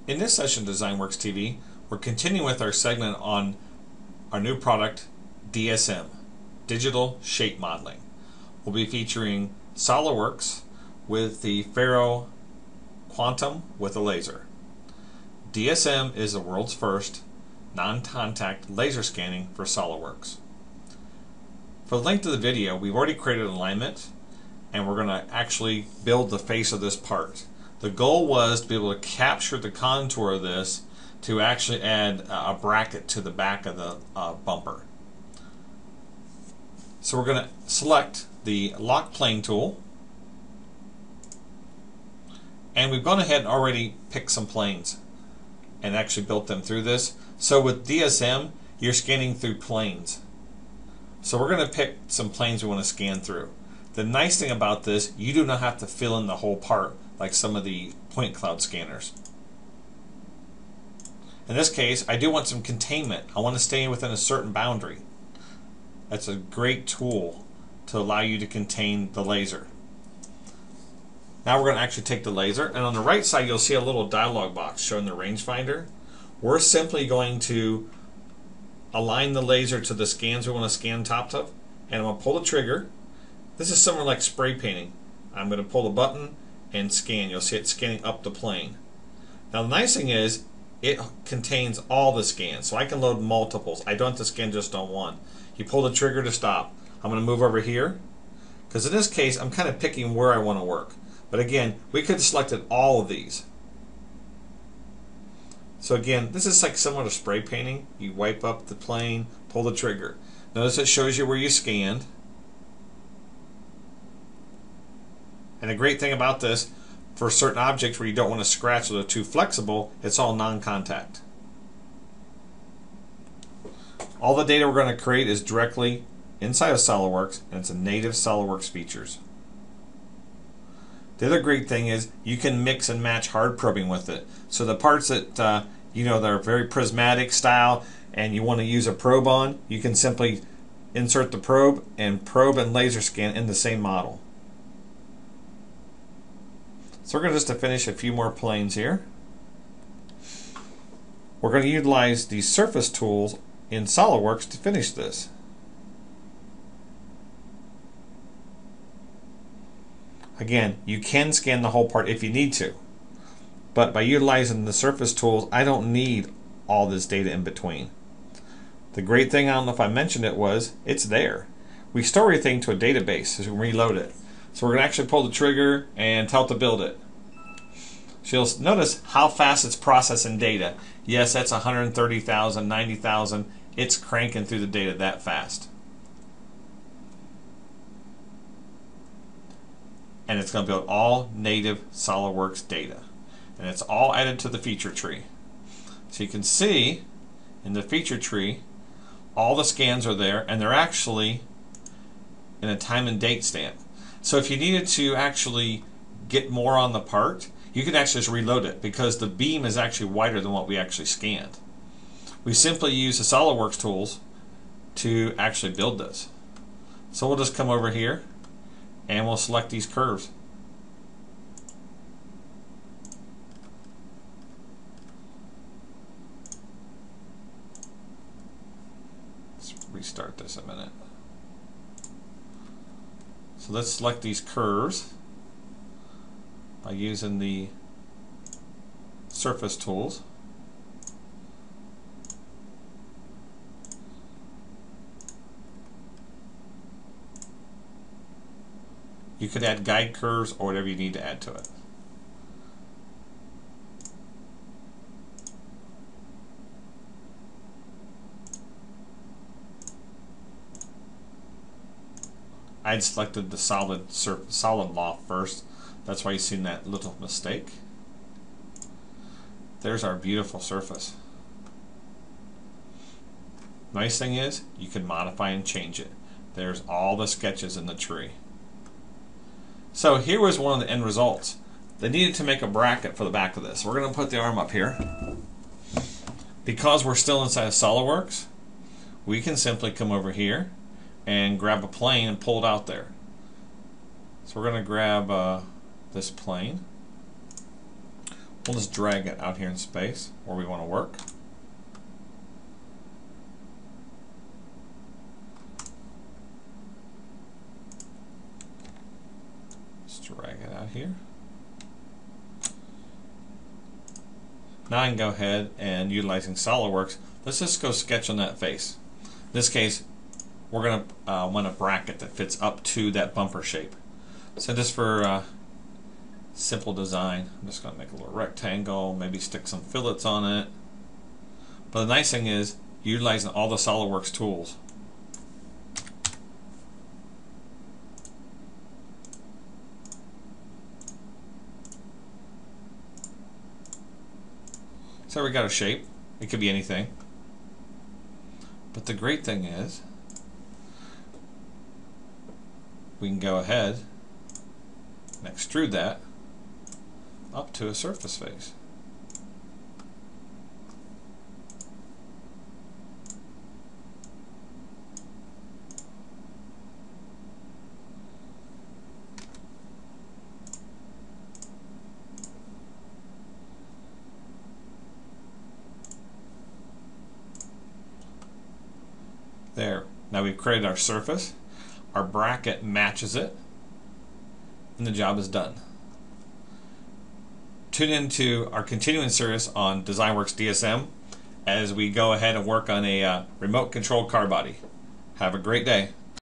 In this session of Dezignworks TV, we're continuing with our segment on our new product, DSM, Digital Shape Modeling. We'll be featuring SolidWorks with the Faro Quantum with a laser. DSM is the world's first non-contact laser scanning for SolidWorks. For the length of the video, we've already created an alignment, and we're going to actually build the face of this part. The goal was to be able to capture the contour of this to actually add a bracket to the back of the bumper. So we're going to select the lock plane tool, and we've gone ahead and already picked some planes and actually built them through this. So with DSM, you're scanning through planes. So we're going to pick some planes we want to scan through. The nice thing about this, you do not have to fill in the whole part like some of the point cloud scanners. In this case, I do want some containment. I want to stay within a certain boundary. That's a great tool to allow you to contain the laser. Now we're going to actually take the laser, and on the right side you'll see a little dialog box showing the rangefinder. We're simply going to align the laser to the scans we want to scan top of, and I'm going to pull the trigger. This is similar like spray painting. I'm going to pull the button and scan. You'll see it scanning up the plane. Now the nice thing is it contains all the scans, so I can load multiples. I don't have to scan just on one. You pull the trigger to stop. I'm going to move over here because in this case I'm kind of picking where I want to work. But again, we could have selected all of these. So again, this is like similar to spray painting. You wipe up the plane, pull the trigger. Notice it shows you where you scanned. And the great thing about this, for certain objects where you don't want to scratch or they're too flexible, it's all non-contact. All the data we're going to create is directly inside of SolidWorks, and it's a native SolidWorks features. The other great thing is you can mix and match hard probing with it. So the parts that you know that are very prismatic style and you want to use a probe on, you can simply insert the probe and laser scan in the same model. So we're going to finish a few more planes here. We're going to utilize the surface tools in SolidWorks to finish this. Again, you can scan the whole part if you need to, but by utilizing the surface tools, I don't need all this data in between. The great thing, I don't know if I mentioned it, was it's there. We store everything to a database as we reload it. So we're going to actually pull the trigger and tell it to build it. So you'll notice how fast it's processing data. Yes, that's 130,000, 90,000. It's cranking through the data that fast. And it's going to build all native SolidWorks data. And it's all added to the feature tree. So you can see in the feature tree, all the scans are there, and they're actually in a time and date stamp. So if you needed to actually get more on the part, you can actually just reload it because the beam is actually wider than what we actually scanned. We simply use the SolidWorks tools to actually build this. So we'll just come over here and we'll select these curves. Let's restart this a minute. So let's select these curves by using the surface tools. You could add guide curves or whatever you need to add to it. I had selected the solid loft first. That's why you've seen that little mistake. There's our beautiful surface. Nice thing is you can modify and change it. There's all the sketches in the tree. So here was one of the end results. They needed to make a bracket for the back of this. We're going to put the arm up here. Because we're still inside of SolidWorks, we can simply come over here and grab a plane and pull it out there. So we're going to grab this plane, We'll just drag it out here in space where we want to work. Just drag it out here. Now I can go ahead and, utilizing SolidWorks, let's just go sketch on that face. In this case, we're going to want a bracket that fits up to that bumper shape. So just for simple design, I'm just going to make a little rectangle, maybe stick some fillets on it. But the nice thing is, utilizing all the SolidWorks tools. So we got a shape. It could be anything. But the great thing is, we can go ahead and extrude that up to a surface face. There. Now we've created our surface. Our bracket matches it, and the job is done. Tune into our continuing series on Dezignworks DSM as we go ahead and work on a remote controlled car body. Have a great day.